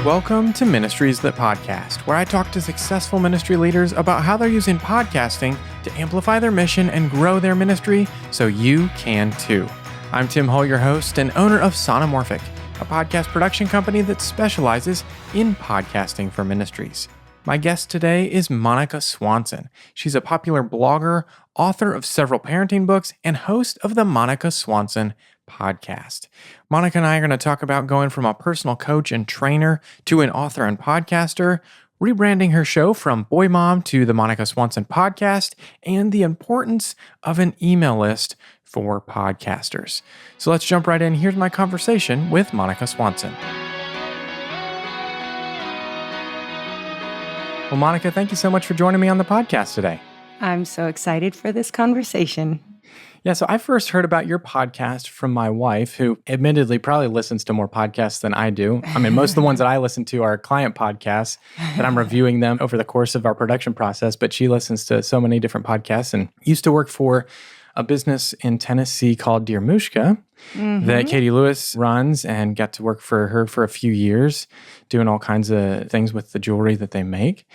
Welcome to Ministries That Podcast, where I talk to successful ministry leaders about how they're using podcasting to amplify their mission and grow their ministry so you can too. I'm Tim Hull, your host and owner of Sonomorphic, a podcast production company that specializes in podcasting for ministries. My guest today is Monica Swanson. She's a popular blogger, author of several parenting books, and host of the Monica Swanson podcast. Monica and I are going to talk about going from a personal coach and trainer to an author and podcaster, rebranding her show from Boy Mom to the Monica Swanson podcast, and the importance of an email list for podcasters. So let's jump right in. Here's my conversation with Monica Swanson. Well, Monica, thank you so much for joining me on the podcast today. I'm so excited for this conversation. Yeah, so I first heard about your podcast from my wife, who admittedly probably listens to more podcasts than I do. I mean, most of the ones that I listen to are client podcasts, and I'm reviewing them over the course of our production process, but she listens to so many different podcasts and used to work for a business in Tennessee called Dear Mushka that Katie Lewis runs, and got to work for her for a few years doing all kinds of things with the jewelry that they make.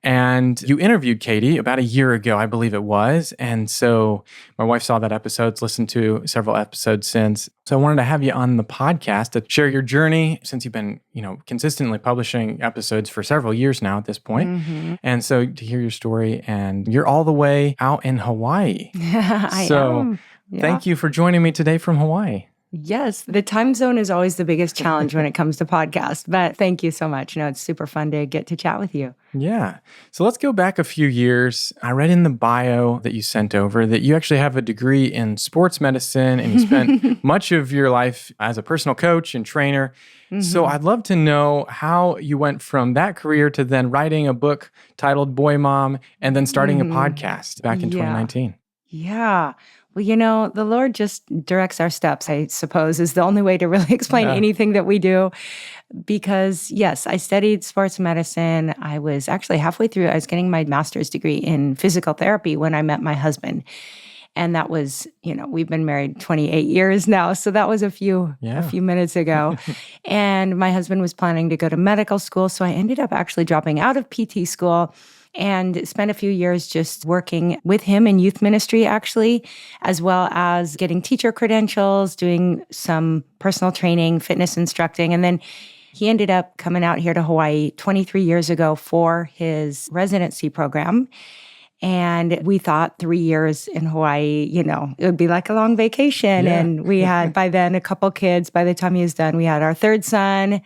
And you interviewed Katie about a year ago, I believe it was. And so my wife saw that episode, listened to several episodes since. So I wanted to have you on the podcast to share your journey, since you've been, consistently publishing episodes for several years now at this point. And so to hear your story, and you're all the way out in Hawaii. I am. Yeah. Thank you for joining me today from Hawaii. Yes, the time zone is always the biggest challenge when it comes to podcasts, but thank you so much. It's super fun to get to chat with you. Yeah. So let's go back a few years. I read in the bio that you sent over that you actually have a degree in sports medicine, and you spent much of your life as a personal coach and trainer. So I'd love to know how you went from that career to then writing a book titled Boy Mom and then starting a podcast back in 2019. Yeah. Well, the Lord just directs our steps, I suppose, is the only way to really explain anything that we do. Because, yes, I studied sports medicine. I was actually halfway through. I was getting my master's degree in physical therapy when I met my husband. And that was, we've been married 28 years now. So that was a few minutes ago. And my husband was planning to go to medical school. So I ended up actually dropping out of PT school and spent a few years just working with him in youth ministry, actually, as well as getting teacher credentials, doing some personal training, fitness instructing. And then he ended up coming out here to Hawaii 23 years ago for his residency program. And we thought 3 years in Hawaii, it would be like a long vacation. Yeah. And we had, by then, a couple kids. By the time he was done, we had our third son.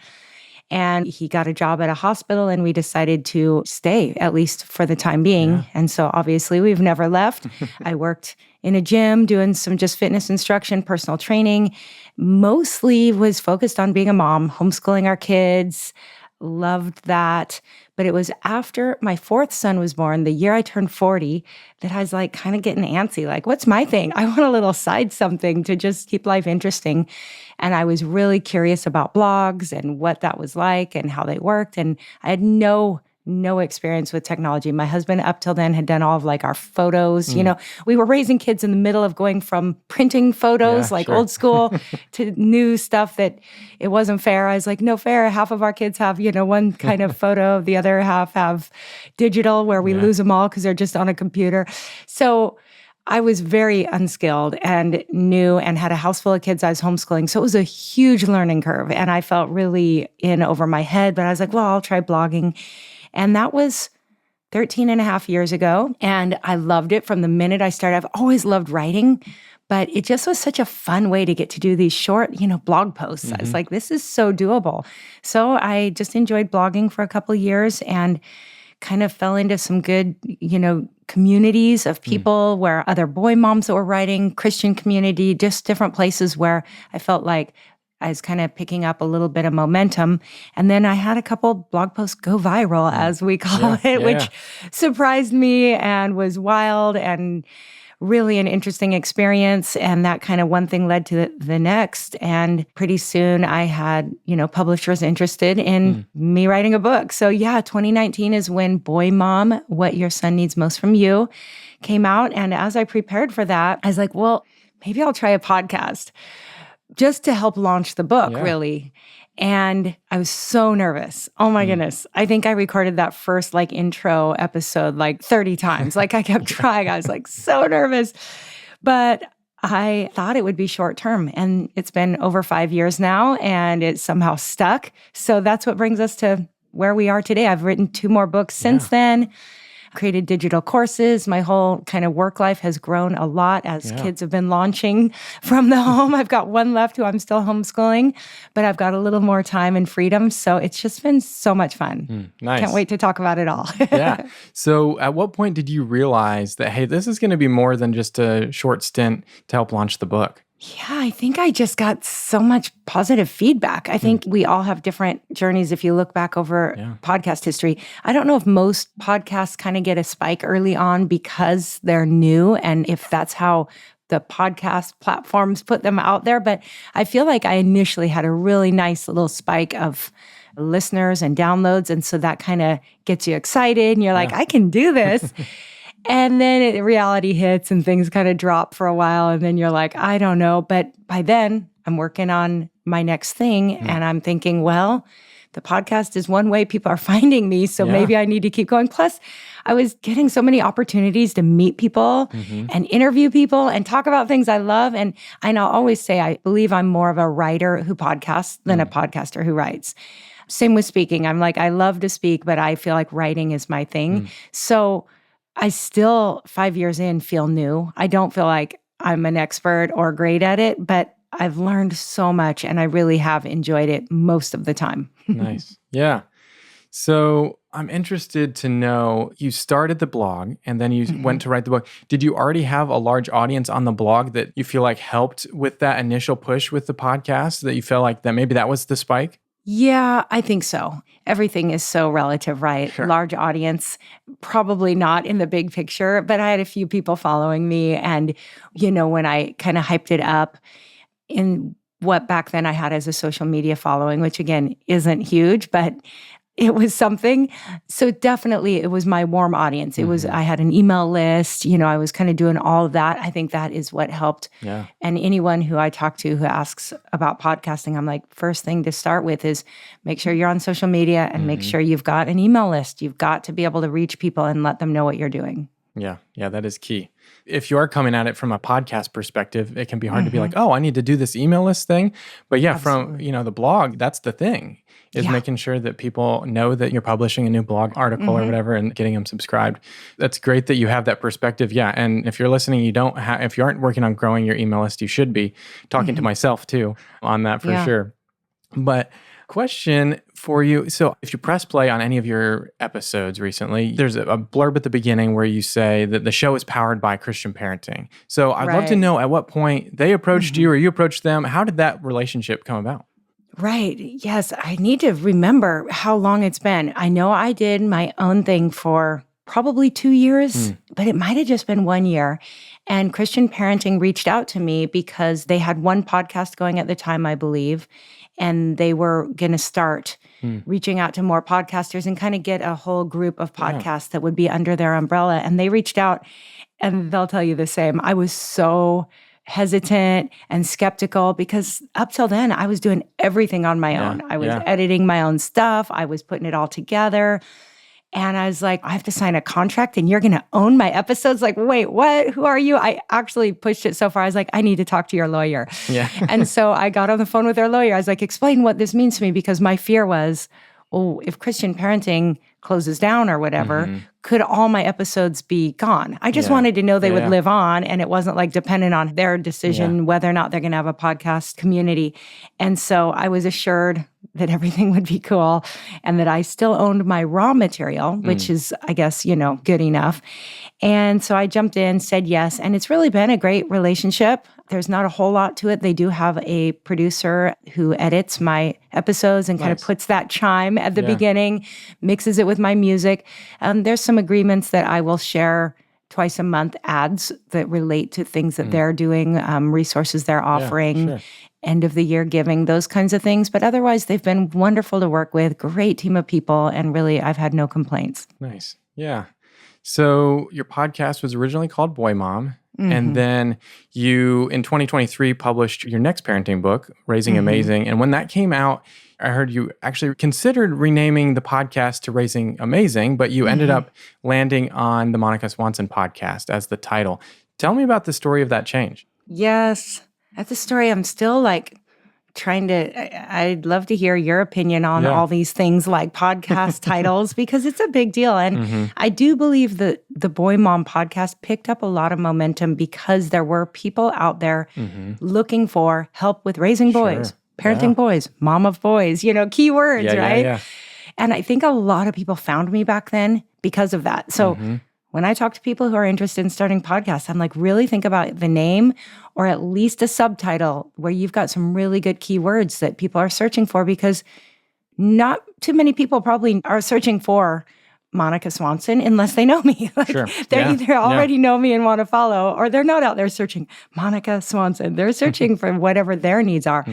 And he got a job at a hospital, and we decided to stay, at least for the time being. Yeah. And so obviously we've never left. I worked in a gym doing some just fitness instruction, personal training, mostly was focused on being a mom, homeschooling our kids, loved that. But it was after my fourth son was born, the year I turned 40, that I was kind of getting antsy. What's my thing? I want a little side something to just keep life interesting. And I was really curious about blogs and what that was like and how they worked. And I had no experience with technology. My husband up till then had done all of our photos. We were raising kids in the middle of going from printing photos, old school, to new stuff that it wasn't fair. I was like, no fair. Half of our kids have, one kind of photo. The other half have digital, where we lose them all because they're just on a computer. So I was very unskilled and new and had a house full of kids I was homeschooling. So it was a huge learning curve. And I felt really in over my head. But I was like, well, I'll try blogging. And that was 13 and a half years ago. And I loved it from the minute I started. I've always loved writing, but it just was such a fun way to get to do these short, blog posts. I was like, this is so doable. So I just enjoyed blogging for a couple of years and kind of fell into some good, communities of people where other boy moms that were writing, Christian community, just different places where I felt like I was kind of picking up a little bit of momentum. And then I had a couple blog posts go viral, as we call it, which surprised me and was wild and really an interesting experience. And that kind of one thing led to the next. And pretty soon I had, publishers interested in me writing a book. So 2019 is when Boy Mom, What Your Son Needs Most from You came out. And as I prepared for that, I was like, well, maybe I'll try a podcast. just to help launch the book, Yeah. really. And I was so nervous. Oh my goodness. I think I recorded that first intro episode 30 times. I kept trying. I was so nervous. But I thought it would be short term. And it's been over 5 years now, and it's somehow stuck. So that's what brings us to where we are today. I've written 2 more books since then. Created digital courses. My whole kind of work life has grown a lot as kids have been launching from the home. I've got one left who I'm still homeschooling, but I've got a little more time and freedom. So it's just been so much fun. Nice. Can't wait to talk about it all. Yeah. So at what point did you realize that, hey, this is going to be more than just a short stint to help launch the book? Yeah, I think I just got so much positive feedback. I think we all have different journeys if you look back over podcast history. I don't know if most podcasts kind of get a spike early on because they're new and if that's how the podcast platforms put them out there. But I feel like I initially had a really nice little spike of listeners and downloads. And so that kind of gets you excited and you're like, I can do this. And then reality hits and things kind of drop for a while. And then you're like, I don't know. But by then, I'm working on my next thing. And I'm thinking, well, the podcast is one way people are finding me. So maybe I need to keep going. Plus, I was getting so many opportunities to meet people and interview people and talk about things I love. And I'll always say, I believe I'm more of a writer who podcasts than a podcaster who writes. Same with speaking. I'm I love to speak, but I feel like writing is my thing. So I still, 5 years in, feel new. I don't feel like I'm an expert or great at it, but I've learned so much and I really have enjoyed it most of the time. Nice. Yeah. So I'm interested to know, you started the blog and then you went to write the book. Did you already have a large audience on the blog that you feel like helped with that initial push with the podcast, that you felt like that maybe that was the spike? Yeah, I think so. Everything is so relative, right? Sure. Large audience, probably not in the big picture, but I had a few people following me. And, when I kind of hyped it up in what back then I had as a social media following, which again, isn't huge, but it was something. So definitely it was my warm audience. It was, I had an email list, I was kind of doing all of that. I think that is what helped. Yeah. And anyone who I talk to who asks about podcasting, I'm like, first thing to start with is make sure you're on social media and make sure you've got an email list. You've got to be able to reach people and let them know what you're doing. Yeah. Yeah, that is key. If you are coming at it from a podcast perspective, it can be hard to be like, oh, I need to do this email list thing. But yeah, Absolutely. from, the blog, that's the thing, is making sure that people know that you're publishing a new blog article or whatever and getting them subscribed. That's great that you have that perspective. Yeah. And if you're listening, if you aren't working on growing your email list, you should be talking to myself too on that for sure. But question for you. So if you press play on any of your episodes recently, there's a blurb at the beginning where you say that the show is powered by Christian parenting. So I'd love to know at what point they approached you or you approached them. How did that relationship come about? Right. Yes. I need to remember how long it's been. I know I did my own thing for probably 2 years, but it might have just been 1 year. And Christian Parenting reached out to me because they had one podcast going at the time, I believe, and they were going to start reaching out to more podcasters and kind of get a whole group of podcasts that would be under their umbrella. And they reached out, and they'll tell you the same. I was so hesitant and skeptical because up till then, I was doing everything on my own. I was editing my own stuff. I was putting it all together. And I was like, I have to sign a contract and you're going to own my episodes? Like, wait, what? Who are you? I actually pushed it so far. I was like, I need to talk to your lawyer. Yeah. And so I got on the phone with their lawyer. I was like, explain what this means to me, because my fear was, oh, if Christian Parenting closes down or whatever, could all my episodes be gone? I just wanted to know they would live on, and it wasn't like dependent on their decision whether or not they're going to have a podcast community. And so I was assured that everything would be cool and that I still owned my raw material, which is, I guess, good enough. And so I jumped in, said yes, and it's really been a great relationship. There's not a whole lot to it. They do have a producer who edits my episodes and kind of puts that chime at the beginning, mixes it with my music. There's some agreements that I will share twice a month, ads that relate to things that they're doing, resources they're offering, end of the year giving, those kinds of things. But otherwise, they've been wonderful to work with, great team of people, and really, I've had no complaints. Nice. Yeah. So your podcast was originally called Boy Mom, And then you, in 2023, published your next parenting book, Raising Amazing. And when that came out, I heard you actually considered renaming the podcast to Raising Amazing, but you ended up landing on the Monica Swanson podcast as the title. Tell me about the story of that change. Yes. That's a story I'm still like trying to, I'd love to hear your opinion on all these things like podcast titles, because it's a big deal. And I do believe that the Boy Mom podcast picked up a lot of momentum because there were people out there looking for help with raising boys, parenting boys, mom of boys, keywords, right? Yeah. And I think a lot of people found me back then because of that. So when I talk to people who are interested in starting podcasts, I'm like, really think about the name or at least a subtitle where you've got some really good keywords that people are searching for, because not too many people probably are searching for Monica Swanson unless they know me. They either already know me and want to follow, or they're not out there searching Monica Swanson. They're searching for whatever their needs are.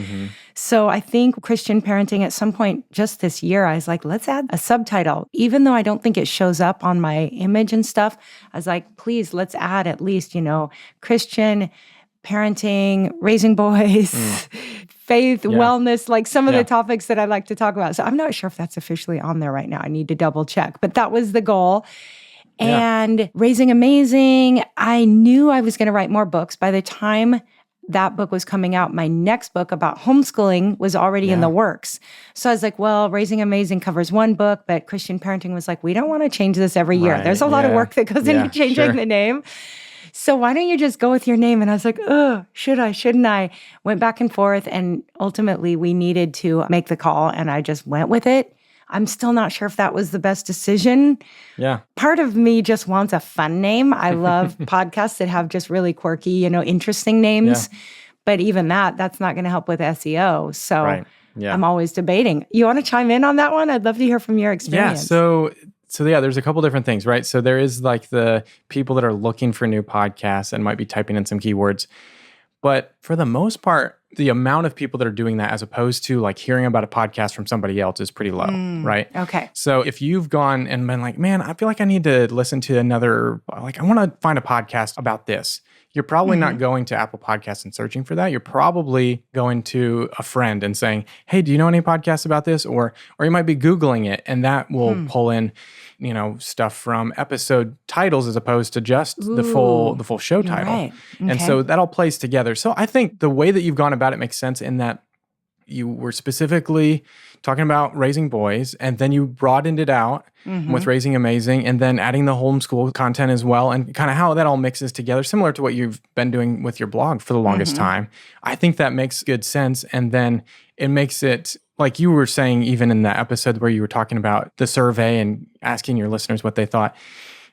So I think Christian parenting, at some point just this year, I was like, let's add a subtitle. Even though I don't think it shows up on my image and stuff, I was like, please, let's add at least, Christian parenting, raising boys, faith, wellness, like some of the topics that I like to talk about. So I'm not sure if that's officially on there right now. I need to double check, but that was the goal. And Raising Amazing, I knew I was going to write more books. By the time that book was coming out, my next book about homeschooling was already in the works. So I was like, well, Raising Amazing covers one book, but Christian parenting was like, we don't want to change this every year. There's a lot of work that goes into changing the name. So why don't you just go with your name? And I was like, should I, shouldn't I? Went back and forth, and ultimately we needed to make the call, and I just went with it. I'm still not sure if that was the best decision. Yeah. Part of me just wants a fun name. I love podcasts that have just really quirky, interesting names. Yeah. But even that's not going to help with SEO. So I'm always debating. You want to chime in on that one? I'd love to hear from your experience. Yeah. So there's a couple different things, right? So there is like the people that are looking for new podcasts and might be typing in some keywords. But for the most part, the amount of people that are doing that as opposed to like hearing about a podcast from somebody else is pretty low, right? Okay. So if you've gone and been like, man, I feel like I need to listen to another, like I want to find a podcast about this. You're probably not going to Apple Podcasts and searching for that. You're probably going to a friend and saying, hey, do you know any podcasts about this? Or you might be Googling it, and that will pull in, stuff from episode titles as opposed to just the full show title. Right. Okay. And so that all plays together. So I think the way that you've gone about it makes sense in that you were specifically talking about raising boys, and then you broadened it out with Raising Amazing, and then adding the homeschool content as well, and kind of how that all mixes together, similar to what you've been doing with your blog for the longest time. I think that makes good sense. And then it makes it, like you were saying, even in that episode where you were talking about the survey and asking your listeners what they thought,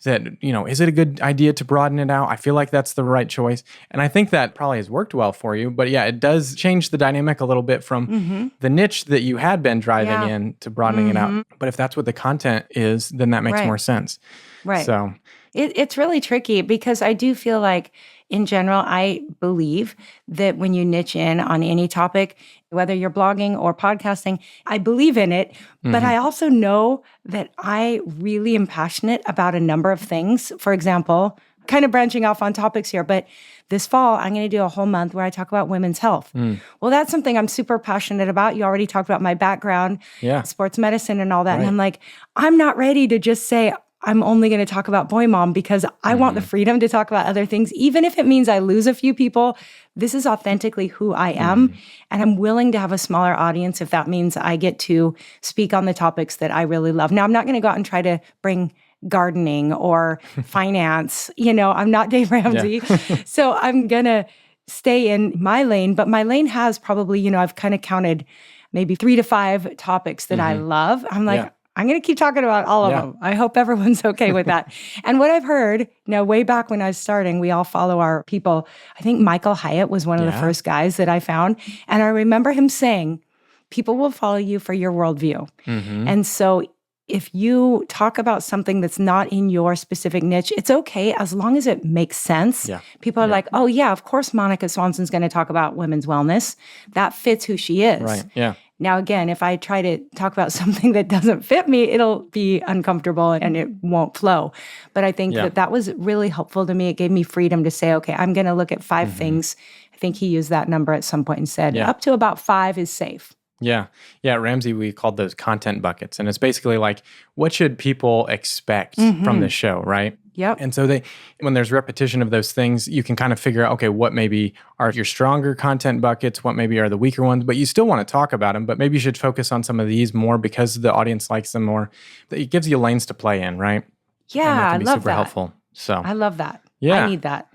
that, is it a good idea to broaden it out? I feel like that's the right choice. And I think that probably has worked well for you. But yeah, it does change the dynamic a little bit from the niche that you had been driving in to broadening it out. But if that's what the content is, then that makes more sense. Right. So it's really tricky, because I do feel like, in general, I believe that when you niche in on any topic, whether you're blogging or podcasting, I believe in it. But I also know that I really am passionate about a number of things. For example, kind of branching off on topics here, but this fall, I'm going to do a whole month where I talk about women's health. Well, that's something I'm super passionate about. You already talked about my background, sports medicine and all that. Right. And I'm like, I'm not ready to just say, I'm only going to talk about Boy Mom, because I want the freedom to talk about other things. Even if it means I lose a few people, this is authentically who I am. And I'm willing to have a smaller audience if that means I get to speak on the topics that I really love. Now, I'm not going to go out and try to bring gardening or finance. I'm not Dave Ramsey. So I'm going to stay in my lane. But my lane has probably, I've kind of counted maybe 3 to 5 topics that I love. I'm like, I'm going to keep talking about all of them. I hope everyone's okay with that. And what I've heard, way back when I was starting, we all follow our people. I think Michael Hyatt was one of the first guys that I found. And I remember him saying, people will follow you for your worldview. And so if you talk about something that's not in your specific niche, it's okay as long as it makes sense. Yeah. People are like, of course Monica Swanson's going to talk about women's wellness. That fits who she is. Right, yeah. Now, again, if I try to talk about something that doesn't fit me, it'll be uncomfortable and it won't flow. But I think that was really helpful to me. It gave me freedom to say, okay, I'm going to look at 5 things. I think he used that number at some point and said up to about 5 is safe. Yeah. Yeah. At Ramsey, we called those content buckets. And it's basically like, what should people expect from this show, right? Yep. And so when there's repetition of those things, you can kind of figure out, okay, what maybe are your stronger content buckets, what maybe are the weaker ones, but you still want to talk about them, but maybe you should focus on some of these more because the audience likes them more. It gives you lanes to play in, right? Yeah, I love super helpful. So I love that. Yeah. I need that.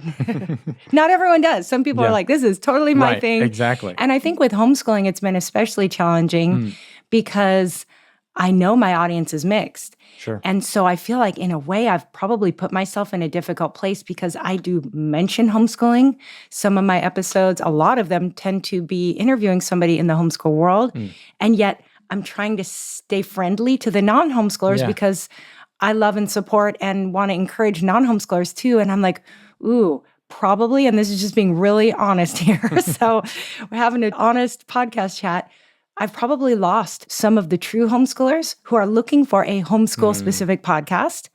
Not everyone does. Some people are like, this is totally my thing. Exactly. And I think with homeschooling, it's been especially challenging because I know my audience is mixed. Sure. And so I feel like in a way, I've probably put myself in a difficult place because I do mention homeschooling. Some of my episodes, a lot of them tend to be interviewing somebody in the homeschool world. And yet I'm trying to stay friendly to the non-homeschoolers because I love and support and want to encourage non-homeschoolers too. And I'm like, ooh, probably, and this is just being really honest here. So we're having an honest podcast chat. I've probably lost some of the true homeschoolers who are looking for a homeschool-specific podcast.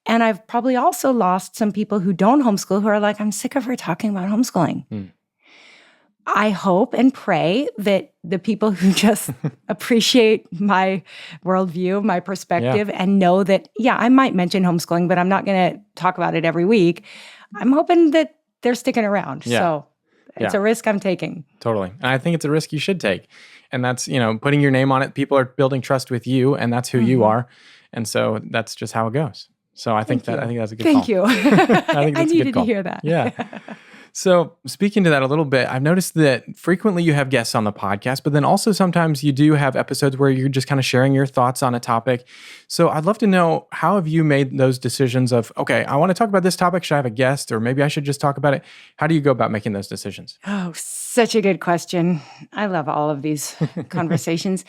And I've probably also lost some people who don't homeschool who are like, I'm sick of her talking about homeschooling. I hope and pray that the people who just appreciate my worldview, my perspective, and know that, I might mention homeschooling, but I'm not going to talk about it every week. I'm hoping that they're sticking around. So it's a risk I'm taking. Totally. And I think it's a risk you should take. And that's, putting your name on it. People are building trust with you, and that's who you are. And so that's just how it goes. So I think that's a good call. Thank you. I think that's I a good needed call. to hear that. Yeah. So speaking to that a little bit, I've noticed that frequently you have guests on the podcast, but then also sometimes you do have episodes where you're just kind of sharing your thoughts on a topic. So I'd love to know, how have you made those decisions of, okay, I want to talk about this topic. Should I have a guest, or maybe I should just talk about it? How do you go about making those decisions? Oh, such a good question. I love all of these conversations.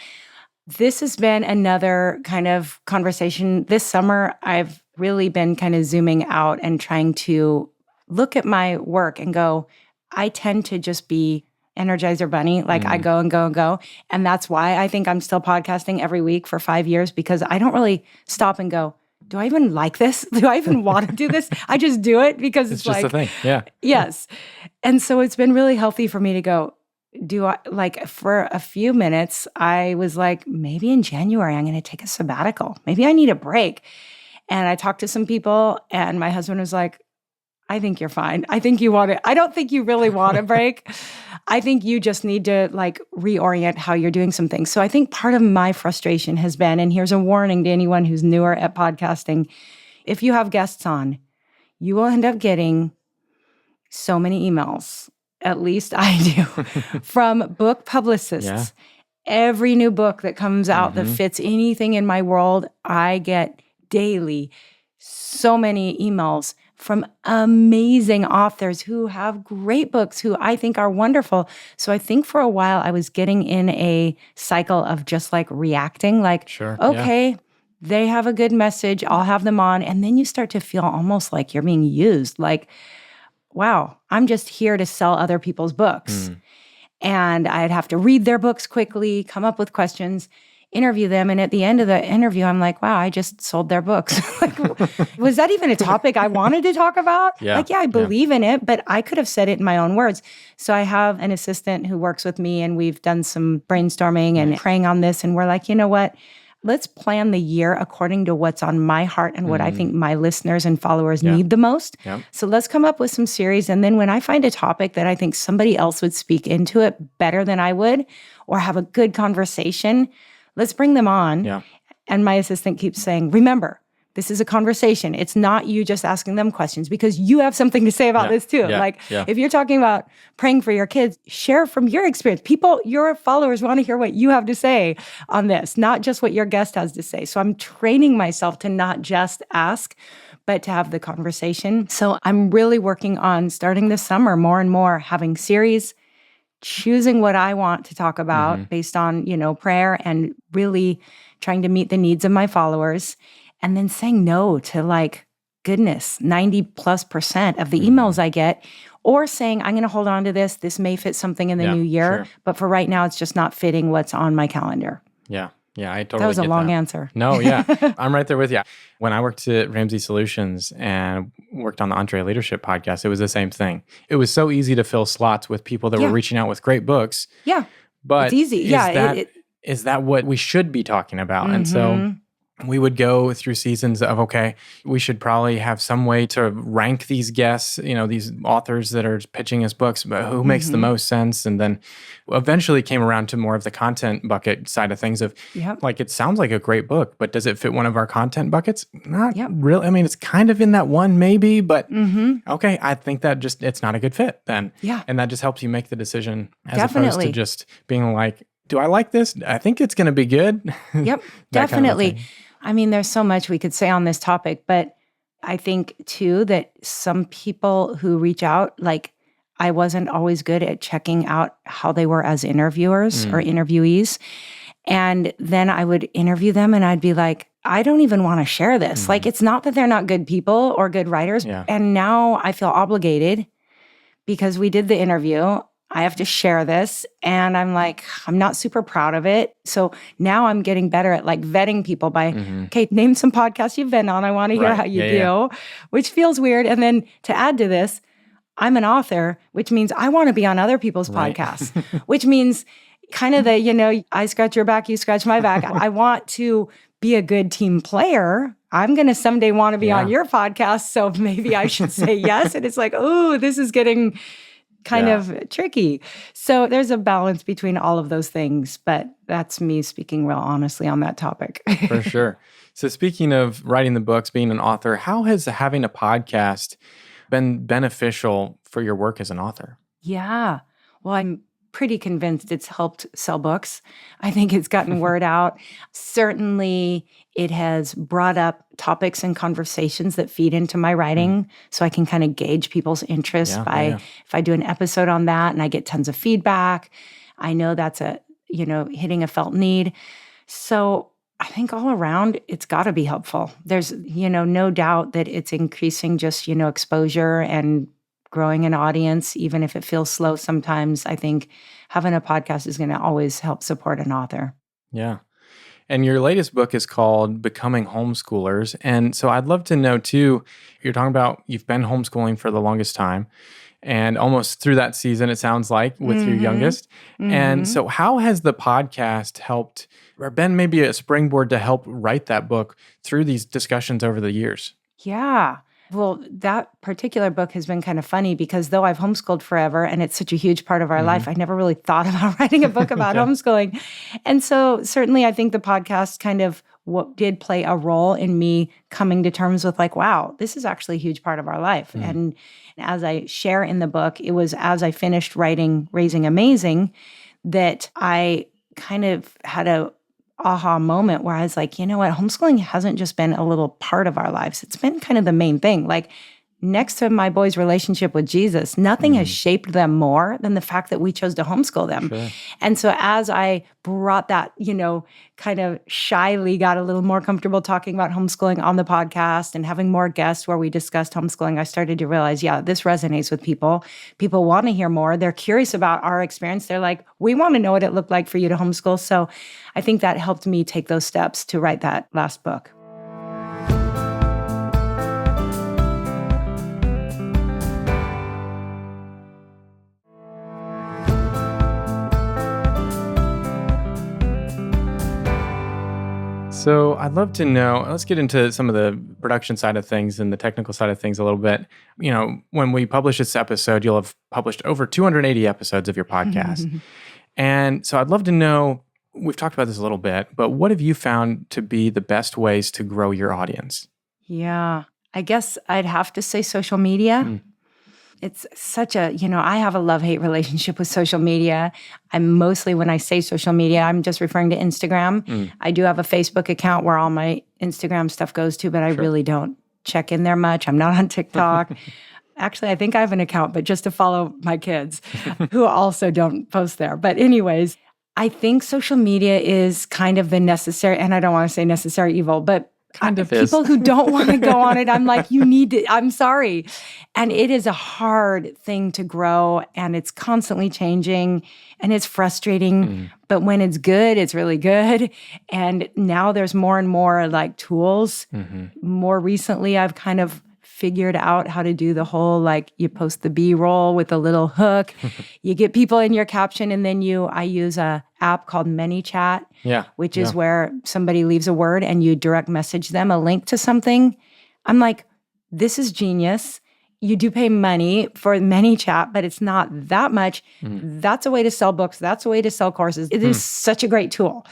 This has been another kind of conversation. This summer, I've really been kind of zooming out and trying to look at my work and go, I tend to just be Energizer Bunny. Like I go and go and go. And that's why I think I'm still podcasting every week for 5 years, because I don't really stop and go, do I even like this? Do I even want to do this? I just do it because it's just like, a thing. Yeah. Yes. And so it's been really healthy for me to go, for a few minutes, I was like, maybe in January, I'm going to take a sabbatical. Maybe I need a break. And I talked to some people, and my husband was like, I think you're fine. I think you want to, I don't think you really want a break. I think you just need to reorient how you're doing some things. So I think part of my frustration has been, and here's a warning to anyone who's newer at podcasting, if you have guests on, you will end up getting so many emails, at least I do, from book publicists. Yeah. Every new book that comes out that fits anything in my world, I get daily so many emails from amazing authors who have great books, who I think are wonderful. So I think for a while I was getting in a cycle of just reacting, okay, they have a good message, I'll have them on. And then you start to feel almost like you're being used. Like, wow, I'm just here to sell other people's books. And I'd have to read their books quickly, come up with questions, interview them. And at the end of the interview, I'm like, wow, I just sold their books. Was that even a topic I wanted to talk about? Yeah. I believe in it, but I could have said it in my own words. So I have an assistant who works with me, and we've done some brainstorming and praying on this. And we're like, you know what? Let's plan the year according to what's on my heart and what I think my listeners and followers need the most. Yep. So let's come up with some series. And then when I find a topic that I think somebody else would speak into it better than I would, or have a good conversation, let's bring them on. Yeah. And my assistant keeps saying, remember, this is a conversation. It's not you just asking them questions, because you have something to say about this too. If you're talking about praying for your kids, share from your experience. People, your followers want to hear what you have to say on this, not just what your guest has to say. So I'm training myself to not just ask, but to have the conversation. So I'm really working on, starting this summer, more and more having series, choosing what I want to talk about based on, prayer, and really trying to meet the needs of my followers, and then saying no to goodness, 90+% of the emails I get, or saying, I'm going to hold on to this. This may fit something in the new year, but for right now, it's just not fitting what's on my calendar. Yeah. Yeah, I totally That was a get long that. answer. No, yeah. I'm right there with you. When I worked at Ramsey Solutions and worked on the Entre Leadership podcast, it was the same thing. It was so easy to fill slots with people that were reaching out with great books. Yeah. But it's easy. Is that what we should be talking about? And so we would go through seasons of, okay, we should probably have some way to rank these guests, these authors that are pitching us books, but who makes the most sense? And then eventually came around to more of the content bucket side of things of like, it sounds like a great book, but does it fit one of our content buckets? Not really. I mean, it's kind of in that one maybe, but okay, I think that it's not a good fit then. Yeah. And that just helps you make the decision as opposed to just being like, do I like this? I think it's going to be good. Yep, definitely. Kind of I mean, there's so much we could say on this topic, but I think too that some people who reach out, like I wasn't always good at checking out how they were as interviewers or interviewees. And then I would interview them and I'd be like, I don't even want to share this. Like, it's not that they're not good people or good writers. Yeah. And now I feel obligated because we did the interview. I have to share this. And I'm like, I'm not super proud of it. So now I'm getting better at like vetting people by, okay, name some podcasts you've been on. I want to hear how you do, which feels weird. And then to add to this, I'm an author, which means I want to be on other people's podcasts, which means kind of the, I scratch your back, you scratch my back. I want to be a good team player. I'm going to someday want to be on your podcast. So maybe I should say yes. And it's like, oh, this is getting kind of tricky. So there's a balance between all of those things, but that's me speaking real honestly on that topic. For sure. So speaking of writing the books, being an author, how has having a podcast been beneficial for your work as an author? Yeah. Well, I'm pretty convinced it's helped sell books. I think it's gotten word out. Certainly, it has brought up topics and conversations that feed into my writing, so I can kind of gauge people's interest if I do an episode on that and I get tons of feedback. I know that's hitting a felt need. So I think all around, it's got to be helpful. There's, no doubt that it's increasing just, exposure and growing an audience, even if it feels slow sometimes. I think having a podcast is going to always help support an author. Yeah. And your latest book is called Becoming Homeschoolers. And so I'd love to know too, you're talking about you've been homeschooling for the longest time and almost through that season, it sounds like, with your youngest. And so how has the podcast helped or been maybe a springboard to help write that book through these discussions over the years? Yeah. Well, that particular book has been kind of funny because though I've homeschooled forever and it's such a huge part of our life, I never really thought about writing a book about homeschooling. And so certainly I think the podcast kind of did play a role in me coming to terms with like, wow, this is actually a huge part of our life. And as I share in the book, it was as I finished writing Raising Amazing that I kind of had a aha moment where I was like, you know what, homeschooling hasn't just been a little part of our lives. It's been kind of the main thing. Like next to my boys' relationship with Jesus, nothing has shaped them more than the fact that we chose to homeschool them. Sure. And so as I brought that, kind of shyly got a little more comfortable talking about homeschooling on the podcast and having more guests where we discussed homeschooling, I started to realize, this resonates with people. People want to hear more. They're curious about our experience. They're like, we want to know what it looked like for you to homeschool. So I think that helped me take those steps to write that last book. So I'd love to know, let's get into some of the production side of things and the technical side of things a little bit. When we publish this episode, you'll have published over 280 episodes of your podcast. And so I'd love to know, we've talked about this a little bit, but what have you found to be the best ways to grow your audience? Yeah, I guess I'd have to say social media. It's such a, I have a love-hate relationship with social media. I'm mostly, when I say social media, I'm just referring to Instagram. I do have a Facebook account where all my Instagram stuff goes to, but I really don't check in there much. I'm not on TikTok. Actually, I think I have an account, but just to follow my kids who also don't post there. But anyways, I think social media is kind of the necessary, and I don't want to say necessary evil, but kind of is. People who don't want to go on it, I'm like, you need to, I'm sorry. And it is a hard thing to grow, and it's constantly changing, and it's frustrating. But when it's good, it's really good. And now there's more and more like tools. More recently, I've kind of figured out how to do the whole, like, you post the B-roll with a little hook, you get people in your caption, and then I use a app called ManyChat, which is where somebody leaves a word and you direct message them a link to something. I'm like, this is genius. You do pay money for ManyChat, but it's not that much. That's a way to sell books. That's a way to sell courses. It is such a great tool.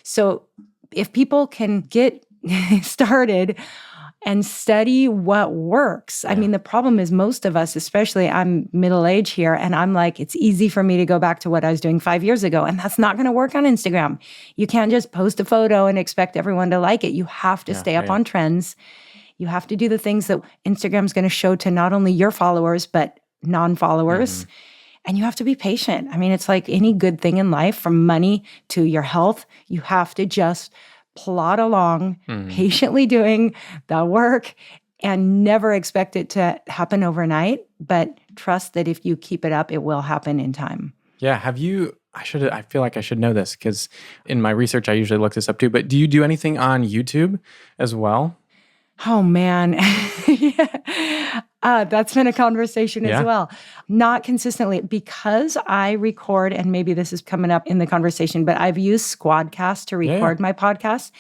So if people can get started and study what works. I mean, the problem is most of us, especially I'm middle-aged here, and I'm like, it's easy for me to go back to what I was doing 5 years ago, and that's not going to work on Instagram. You can't just post a photo and expect everyone to like it. You have to stay up on trends. You have to do the things that Instagram's going to show to not only your followers, but non-followers. And you have to be patient. I mean, it's like any good thing in life, from money to your health, you have to just plod along, patiently doing the work, and never expect it to happen overnight. But trust that if you keep it up, it will happen in time. Yeah. I feel like I should know this because in my research, I usually look this up too. But do you do anything on YouTube as well? Oh, man. That's been a conversation as well. Not consistently, because I record, and maybe this is coming up in the conversation, but I've used Squadcast to record my podcast.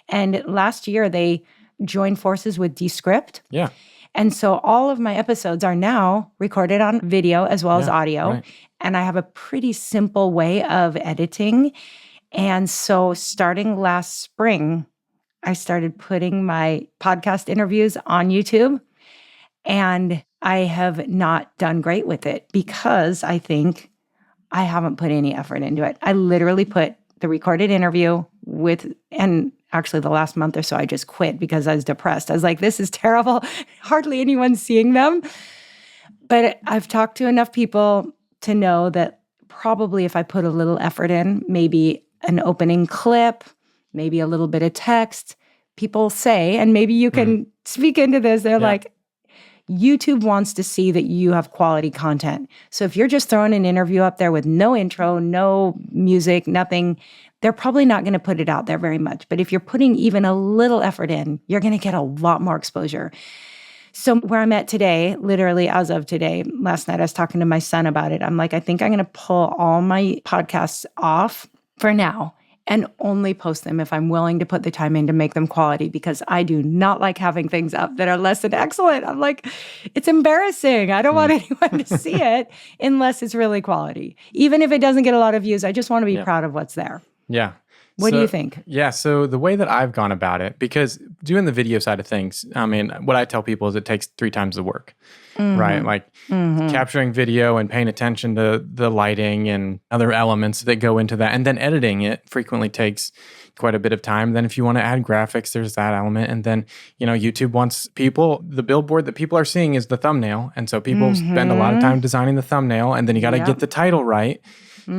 And last year, they joined forces with Descript. Yeah. And so all of my episodes are now recorded on video as well as audio. Right. And I have a pretty simple way of editing. And so starting last spring, I started putting my podcast interviews on YouTube, and I have not done great with it because I think I haven't put any effort into it. I literally put the recorded interview and actually the last month or so, I just quit because I was depressed. I was like, this is terrible. Hardly anyone's seeing them. But I've talked to enough people to know that probably if I put a little effort in, maybe an opening clip, maybe a little bit of text, people say, and maybe you can speak into this, they're like, YouTube wants to see that you have quality content. So if you're just throwing an interview up there with no intro, no music, nothing, they're probably not going to put it out there very much. But if you're putting even a little effort in, you're going to get a lot more exposure. So where I'm at today, literally as of today, last night I was talking to my son about it. I'm like, I think I'm going to pull all my podcasts off for now and only post them if I'm willing to put the time in to make them quality, because I do not like having things up that are less than excellent. I'm like, it's embarrassing. I don't want anyone to see it unless it's really quality. Even if it doesn't get a lot of views, I just want to be proud of what's there. Yeah. What do you think? Yeah. So the way that I've gone about it, because doing the video side of things, I mean, what I tell people is it takes 3 times the work, right? Like capturing video and paying attention to the lighting and other elements that go into that. And then editing it frequently takes quite a bit of time. Then if you want to add graphics, there's that element. And then, YouTube wants the billboard that people are seeing is the thumbnail. And so people spend a lot of time designing the thumbnail, and then you got to get the title right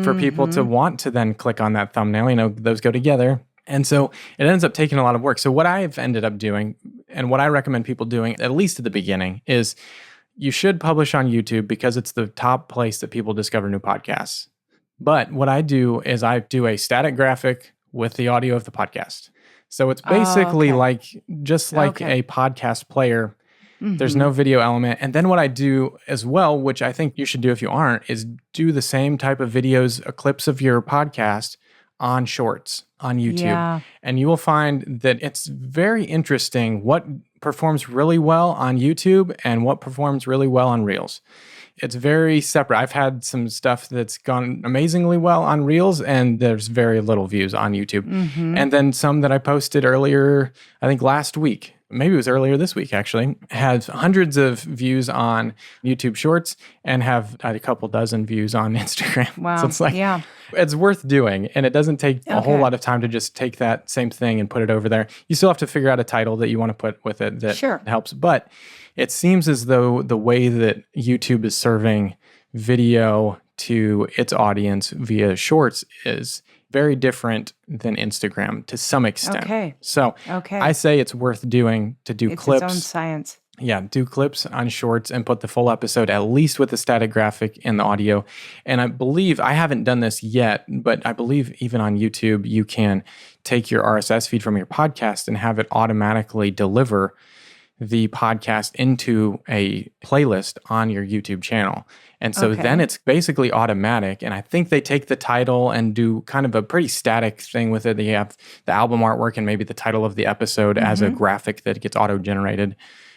for people to want to then click on that thumbnail. Those go together. And so it ends up taking a lot of work. So what I've ended up doing, and what I recommend people doing, at least at the beginning, is you should publish on YouTube because it's the top place that people discover new podcasts. But what I do is I do a static graphic with the audio of the podcast. So it's basically like a podcast player. There's no video element. And then what I do as well, which I think you should do if you aren't, is do the same type of videos, clips of your podcast on Shorts on YouTube. Yeah. And you will find that it's very interesting what performs really well on YouTube and what performs really well on Reels. It's very separate. I've had some stuff that's gone amazingly well on Reels, and there's very little views on YouTube. And then some that I posted earlier, I think last week, maybe it was earlier this week actually, has hundreds of views on YouTube Shorts and have a couple dozen views on Instagram. Wow. So it's like, it's worth doing. And it doesn't take a whole lot of time to just take that same thing and put it over there. You still have to figure out a title that you want to put with it that helps. But it seems as though the way that YouTube is serving video to its audience via Shorts is very different than Instagram to some extent. Okay. So Okay. I say it's worth doing to do It's clips. its own science. Yeah, do clips on shorts and put the full episode, at least with the static graphic and the audio. And I believe, I haven't done this yet, but I believe even on YouTube, you can take your RSS feed from your podcast and have it automatically deliver the podcast into a playlist on your YouTube channel. And so then it's basically automatic. And I think they take the title and do kind of a pretty static thing with it. They have the album artwork and maybe the title of the episode as a graphic that gets auto-generated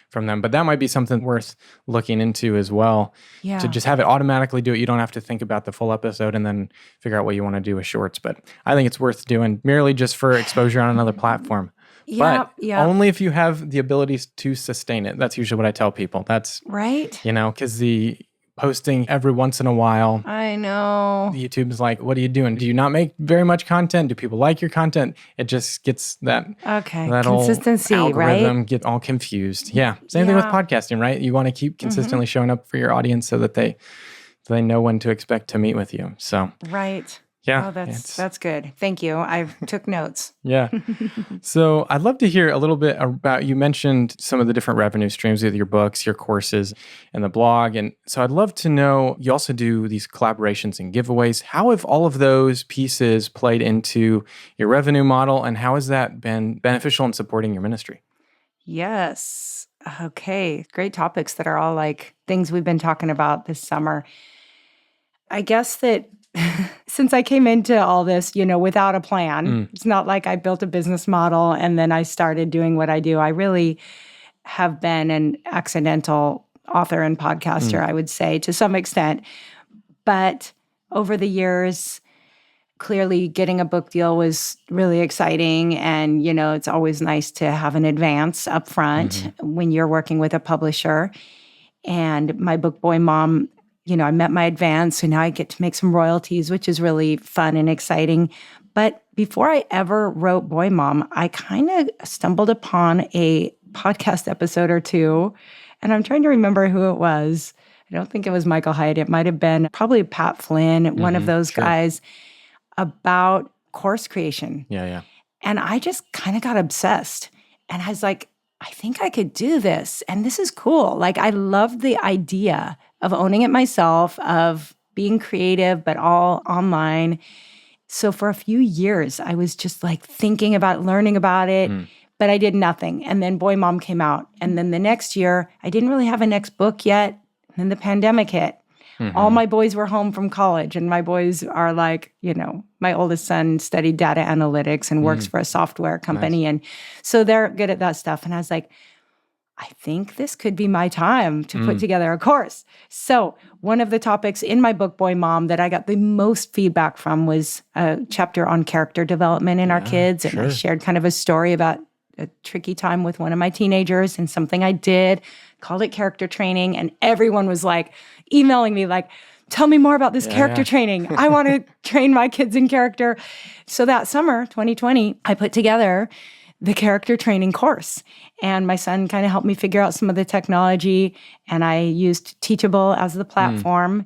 from them. But that might be something worth looking into as well. Yeah. To just have it automatically do it. You don't have to think about the full episode and then figure out what you want to do with shorts. But I think it's worth doing merely just for exposure on another platform. But only if you have the abilities to sustain it. That's usually what I tell people. That's right. Because the posting every once in a while, I know. YouTube's like, what are you doing? Do you not make very much content? Do people like your content? It just gets that consistency, old algorithm right? get all confused. Yeah. Same thing with podcasting, right? You want to keep consistently showing up for your audience so that they know when to expect to meet with you. So right. Yeah. Oh, that's good. Thank you. I took notes. Yeah. So I'd love to hear a little bit about, you mentioned some of the different revenue streams with your books, your courses, and the blog. And so I'd love to know, you also do these collaborations and giveaways. How have all of those pieces played into your revenue model, and how has that been beneficial in supporting your ministry? Yes. Okay. Great topics that are all like things we've been talking about this summer. I guess that since I came into all this, without a plan, it's not like I built a business model and then I started doing what I do. I really have been an accidental author and podcaster, I would say, to some extent. But over the years, clearly getting a book deal was really exciting. And, it's always nice to have an advance up front when you're working with a publisher. And my book, Boy Mom, I met my advance, so now I get to make some royalties, which is really fun and exciting. But before I ever wrote Boy Mom, I kind of stumbled upon a podcast episode or two, and I'm trying to remember who it was. I don't think it was Michael Hyatt. It might have been probably Pat Flynn, one of those guys, about course creation. Yeah. And I just kind of got obsessed. And I was like, I think I could do this. And this is cool. Like, I love the idea of owning it myself, of being creative, but all online. So for a few years, I was just like thinking about learning about it, but I did nothing. And then Boy Mom came out. And then the next year, I didn't really have a next book yet. And then the pandemic hit. All my boys were home from college, and my boys are like, my oldest son studied data analytics and works for a software company. Nice. And so they're good at that stuff. And I was like, I think this could be my time to put together a course. So one of the topics in my book, Boy Mom, that I got the most feedback from was a chapter on character development in our kids. And I shared kind of a story about a tricky time with one of my teenagers and something I did, called it character training. And everyone was like emailing me like, tell me more about this character training. I want to train my kids in character. So that summer, 2020, I put together the character training course. And my son kind of helped me figure out some of the technology. And I used Teachable as the platform.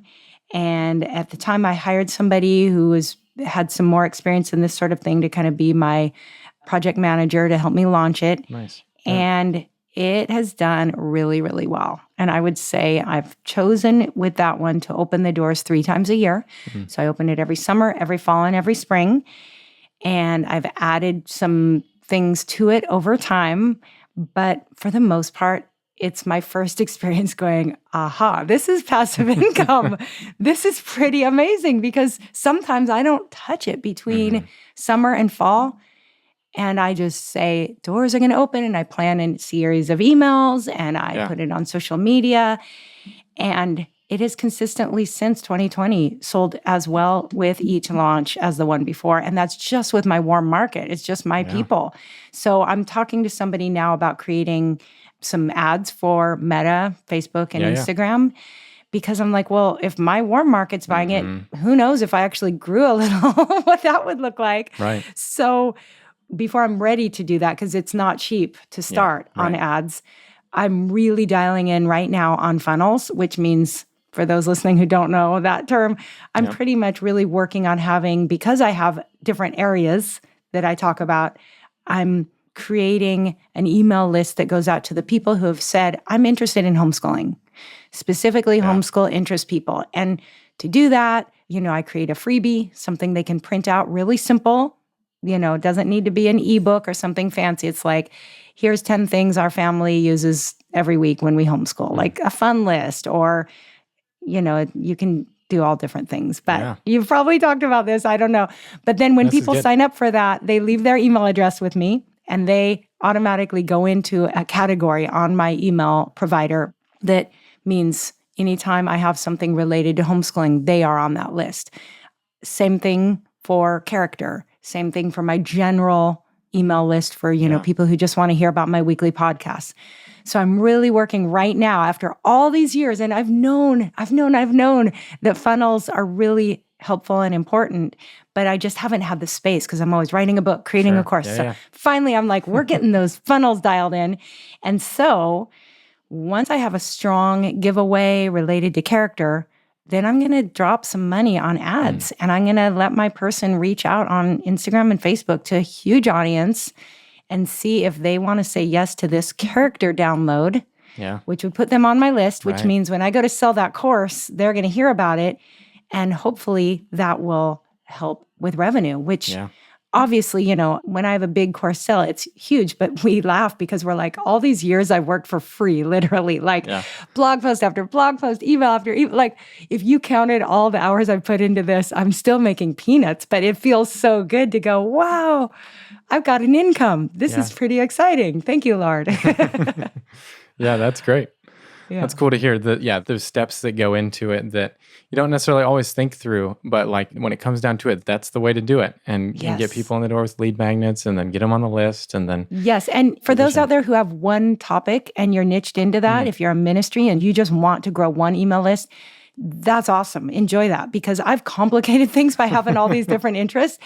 And at the time, I hired somebody who had some more experience in this sort of thing to kind of be my project manager to help me launch it. Nice. And it has done really, really well. And I would say I've chosen with that one to open the doors 3 times a year. So I open it every summer, every fall, and every spring. And I've added some things to it over time. But for the most part, it's my first experience going, aha, this is passive income. This is pretty amazing, because sometimes I don't touch it between summer and fall. And I just say, doors are going to open, and I plan a series of emails, and I put it on social media. And it has consistently, since 2020, sold as well with each launch as the one before. And that's just with my warm market. It's just my people. So I'm talking to somebody now about creating some ads for Meta, Facebook, and Instagram. Because I'm like, well, if my warm market's buying it, who knows if I actually grew a little, what that would look like. Right. So before I'm ready to do that, because it's not cheap to start on ads, I'm really dialing in right now on funnels, which means for those listening who don't know that term, I'm Yep. pretty much really working on having, because I have different areas that I talk about, I'm creating an email list that goes out to the people who have said, I'm interested in homeschooling, specifically homeschool interest people. And to do that, I create a freebie, something they can print out, really simple. It doesn't need to be an ebook or something fancy. It's like, here's 10 things our family uses every week when we homeschool, like a fun list, or, you can do all different things. But you've probably talked about this, I don't know. But then when people sign up for that, they leave their email address with me, and they automatically go into a category on my email provider that means anytime I have something related to homeschooling, they are on that list. Same thing for character. Same thing for my general email list for, people who just want to hear about my weekly podcasts. So I'm really working right now after all these years, and I've known that funnels are really helpful and important, but I just haven't had the space because I'm always writing a book, creating a course. So finally I'm like, we're getting those funnels dialed in. And so once I have a strong giveaway related to character, then I'm going to drop some money on ads, and I'm going to let my person reach out on Instagram and Facebook to a huge audience and see if they want to say yes to this character download, which would put them on my list, which means when I go to sell that course, they're going to hear about it, and hopefully that will help with revenue, which obviously, when I have a big course sale, it's huge, but we laugh because we're like, all these years I've worked for free, literally, like blog post after blog post, email after email. Like, if you counted all the hours I've put into this, I'm still making peanuts, but it feels so good to go, wow, I've got an income. This is pretty exciting. Thank you, Lord. Yeah, that's great. Yeah. That's cool to hear those steps that go into it that you don't necessarily always think through, but like when it comes down to it, that's the way to do it, and get people in the door with lead magnets, and then get them on the list, and then and for those out there who have one topic and you're niched into that, if you're a ministry and you just want to grow one email list, that's awesome. Enjoy that, because I've complicated things by having all these different interests.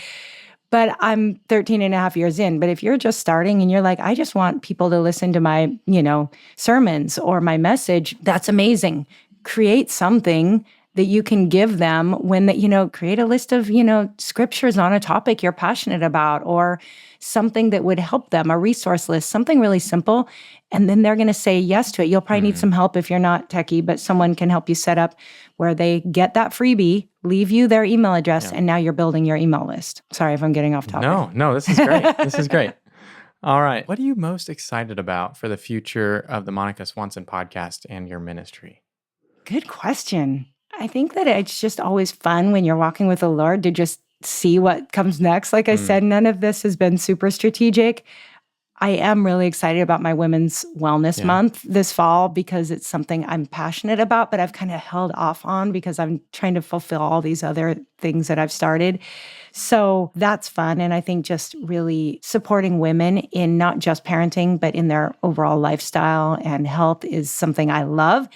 But I'm 13 and a half years in. But if you're just starting and you're like, I just want people to listen to my, sermons or my message, that's amazing. Create something that you can give them when create a list of, scriptures on a topic you're passionate about, or something that would help them, a resource list, something really simple. And then they're going to say yes to it. You'll probably need some help if you're not techie, but someone can help you set up where they get that freebie, leave you their email address, and now you're building your email list. Sorry if I'm getting off topic. No, this is great. This is great. All right. What are you most excited about for the future of the Monica Swanson podcast and your ministry? Good question. I think that it's just always fun when you're walking with the Lord to just see what comes next. Like I said, none of this has been super strategic. I am really excited about my Women's Wellness Month this fall because it's something I'm passionate about, but I've kind of held off on because I'm trying to fulfill all these other things that I've started. So that's fun. And I think just really supporting women in not just parenting, but in their overall lifestyle and health is something I love.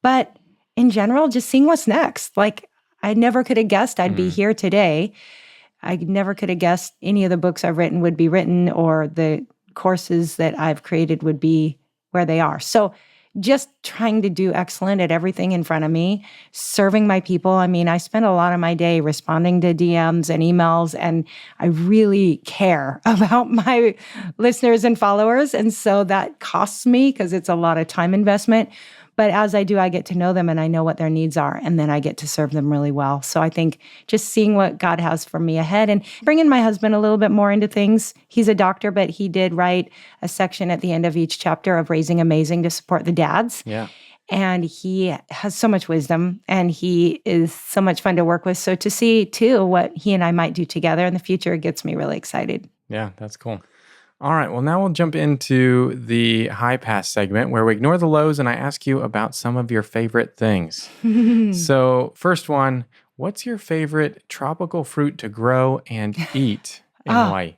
But in general, just seeing what's next. Like, I never could have guessed I'd be here today. I never could have guessed any of the books I've written would be written, or the courses that I've created would be where they are. So just trying to do excellent at everything in front of me, serving my people. I mean, I spend a lot of my day responding to DMs and emails, and I really care about my listeners and followers. And so that costs me because it's a lot of time investment. But as I do, I get to know them and I know what their needs are, and then I get to serve them really well. So I think just seeing what God has for me ahead and bringing my husband a little bit more into things. He's a doctor, but he did write a section at the end of each chapter of Raising Amazing to support the dads. Yeah. And he has so much wisdom, and he is so much fun to work with. So to see, too, what he and I might do together in the future gets me really excited. Yeah, that's cool. All right, well, now we'll jump into the high pass segment where we ignore the lows and I ask you about some of your favorite things. So first one, what's your favorite tropical fruit to grow and eat in Hawaii?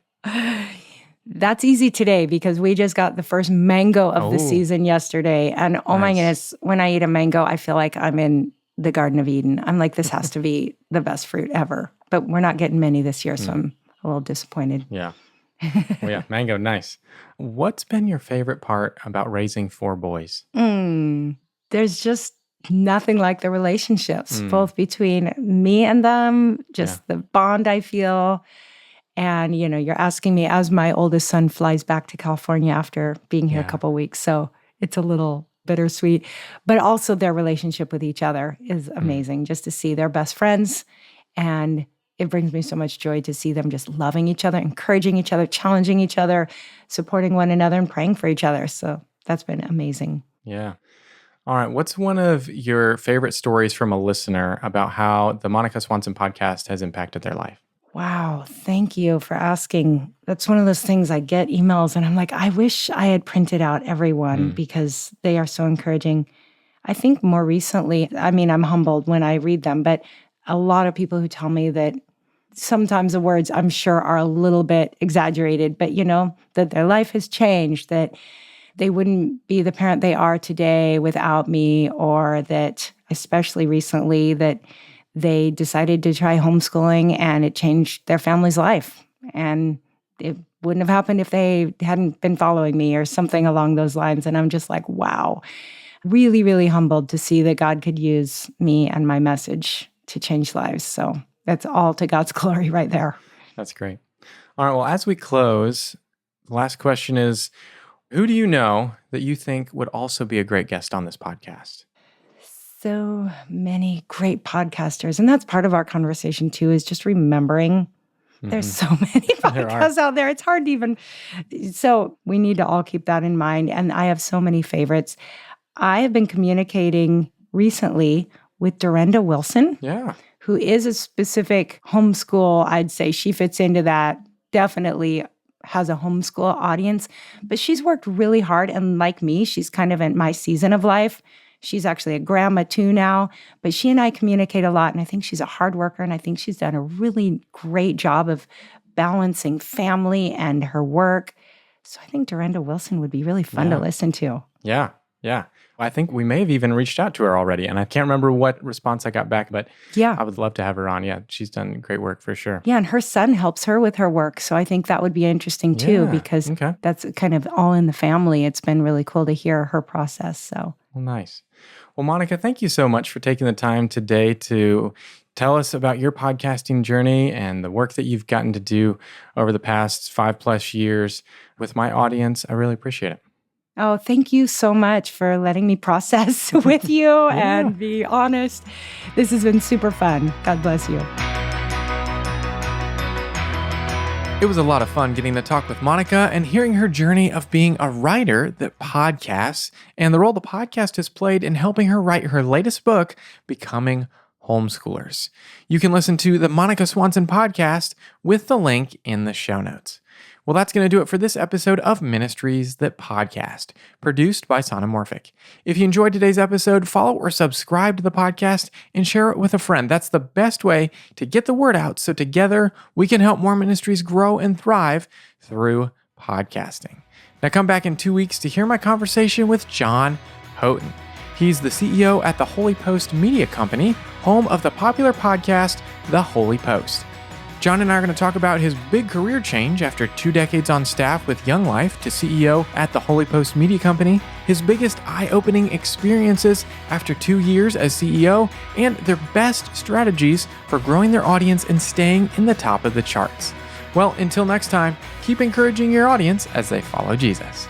That's easy today because we just got the first mango of the season yesterday. And my goodness, when I eat a mango, I feel like I'm in the Garden of Eden. I'm like, this has to be the best fruit ever. But we're not getting many this year, so I'm a little disappointed. Yeah. Well, yeah, mango, nice. What's been your favorite part about raising 4 boys? There's just nothing like the relationships, both between me and them, just the bond I feel. And, you're asking me as my oldest son flies back to California after being here a couple of weeks. So it's a little bittersweet. But also their relationship with each other is amazing, just to see they're best friends. And it brings me so much joy to see them just loving each other, encouraging each other, challenging each other, supporting one another, and praying for each other. So that's been amazing. Yeah. All right. What's one of your favorite stories from a listener about how the Monica Swanson podcast has impacted their life? Wow. Thank you for asking. That's one of those things I get emails and I'm like, I wish I had printed out everyone because they are so encouraging. I think more recently, I'm humbled when I read them, but a lot of people who tell me that sometimes the words I'm sure are a little bit exaggerated, but that their life has changed, that they wouldn't be the parent they are today without me, or that, especially recently, that they decided to try homeschooling and it changed their family's life. And it wouldn't have happened if they hadn't been following me or something along those lines. And I'm just like, wow, really, really humbled to see that God could use me and my message to change lives. So that's all to God's glory right there. That's great. All right. Well, as we close, the last question is, who do you know that you think would also be a great guest on this podcast? So many great podcasters. And that's part of our conversation too, is just remembering there's so many podcasts out there. It's hard to even. So we need to all keep that in mind. And I have so many favorites. I have been communicating recently with Dorinda Wilson, who is a specific homeschool. I'd say she fits into that, definitely has a homeschool audience. But she's worked really hard. And like me, she's kind of in my season of life. She's actually a grandma too now, but she and I communicate a lot, and I think she's a hard worker, and I think she's done a really great job of balancing family and her work. So I think Dorinda Wilson would be really fun to listen to. Yeah. I think we may have even reached out to her already, and I can't remember what response I got back, but I would love to have her on. Yeah, she's done great work for sure. Yeah, and her son helps her with her work, so I think that would be interesting too, because that's kind of all in the family. It's been really cool to hear her process. So well, nice. Well, Monica, thank you so much for taking the time today to tell us about your podcasting journey and the work that you've gotten to do over the past 5+ years with my audience. I really appreciate it. Oh, thank you so much for letting me process with you and be honest. This has been super fun. God bless you. It was a lot of fun getting to talk with Monica and hearing her journey of being a writer that podcasts and the role the podcast has played in helping her write her latest book, Becoming Homeschoolers. You can listen to the Monica Swanson podcast with the link in the show notes. Well, that's going to do it for this episode of Ministries That Podcast, produced by Sonomorphic. If you enjoyed today's episode, follow or subscribe to the podcast and share it with a friend. That's the best way to get the word out so together we can help more ministries grow and thrive through podcasting. Now come back in 2 weeks to hear my conversation with John Houghton. He's the CEO at the Holy Post Media Company, home of the popular podcast, The Holy Post. John and I are going to talk about his big career change after 2 decades on staff with Young Life to CEO at the Holy Post Media Company, his biggest eye-opening experiences after 2 years as CEO, and their best strategies for growing their audience and staying in the top of the charts. Well, until next time, keep encouraging your audience as they follow Jesus.